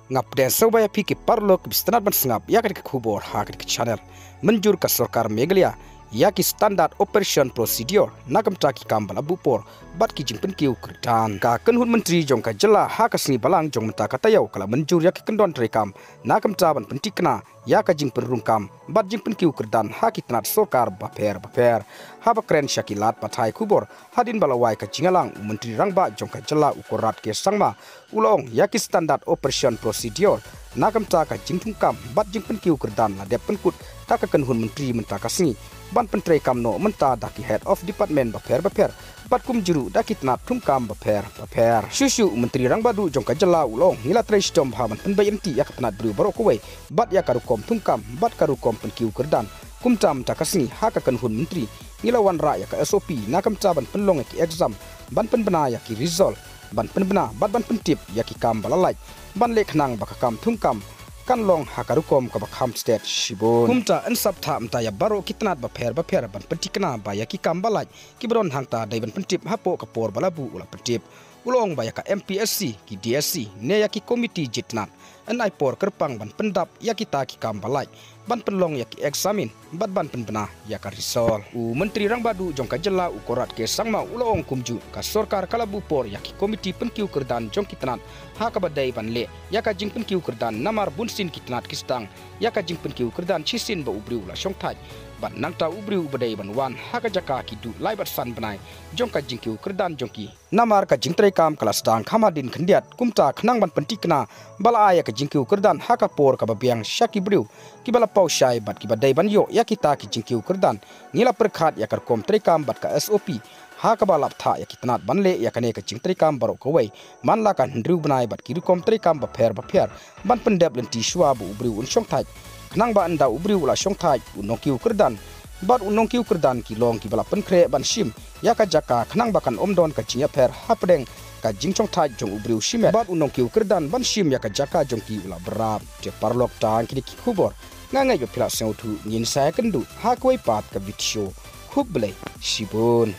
ngap den sobaya piki parlok bistanat ban sngap yakad ke khubor hakad ke channel Mynjur ka Sorkar Meghalaya yaki standard operation procedure nakam taki kambala bupor bat ki jingpyntrei kyrdan ka kenhun menteri jong ka jela ha ka sni balang jong menta ka tayau kala Mynjur yaki kendon trekam nakam taban pentikna yaka jingpyn rungkam bat jingpyntrei kyrdan ha ki tanat Sorkar baper haba kren syakilat pathai khubor hadin balawai ka jingalang menteri rangba jong ka jela ukorat ke sangma ulong yaki standard operation procedure nakam ta ka jingtungkam bat jingpyntrei kyrdan la dep penkut ta ka kenhun menteri menta ka sni ban pentrei kamno menta daki head of department baper bat kum juru daki tanat thungkam baper syusyu menteri rangbadu jong ka jela ulong ngila trei stom haman penbayenti yak tanat bru barokwe bat yak rukom thungkam bat karukom pynkiew kyrdan kumtam takasni haka kenhun menteri ngila wan ra yak SOP nakam taban penlong ki exam ban penbena yak result ban penbena bat ban pentip yak kam balalai ban lekhnang bakakam thungkam kan long hakarukom ka bakham state shibon kumta ansap tha amta ya baro kitnat baper ban pentikna ba yaki kambalaj kibron hangta dai ban pentip hapo kapor balabu ula pentip ulong ba yaka MPSC ki DSC ne yaki committee jitnat an ai por kerpang ban pendap yaki ta ki kambalaj ban penlong yaki examin bat ban penbena yaka risol u menteri rangbadu jong ka jela u korat ke sangma ulong kumju ka Sorkar kalabu por yaki committee pynkiew kyrdan jong kitnat ha ka badai ban le yaka jingpyntrei kyrdan namar bunsin kitnat kistang yaka jingpyntrei kyrdan chisin ba ubriu la shongthai ban nangta ubriu badai ban wan ha ka jaka ki du lai bat san banai jong ka jingpyntrei kyrdan jongki namar ka jingtrei kam kelas dang khamadin khndiat kumta khnang ban pentikna bala aya ka jingpyntrei kyrdan ha ka por ka babiang syaki briu ki bala pau syai bat ki badai ban yo yakita ki jingpyntrei kyrdan ngila perkhat yakar kom trekam bat ka SOP ha ka balap tha yakitnat banle yakane ka jingtrei kam barok kawai manla kan hendriu banai bat ki rukom trekam baper ban pendap lenti shwa bu ubriu un shongthai khnang ba anda ubriu la shongthai unongkiw kyrdan bat unongkiw kyrdan ki long ki bala penkre ban shim yaka jaka khnang bakan omdon ka chinya pher hapdeng ka jingchong thai jong ubriu shimet bat unongkiw kyrdan ban shim yaka jaka jong ki ula brab te parlok tang ki khubor ngangai yo phila seu thu nyin sa kendu ha koi pat ka video khub blai shibun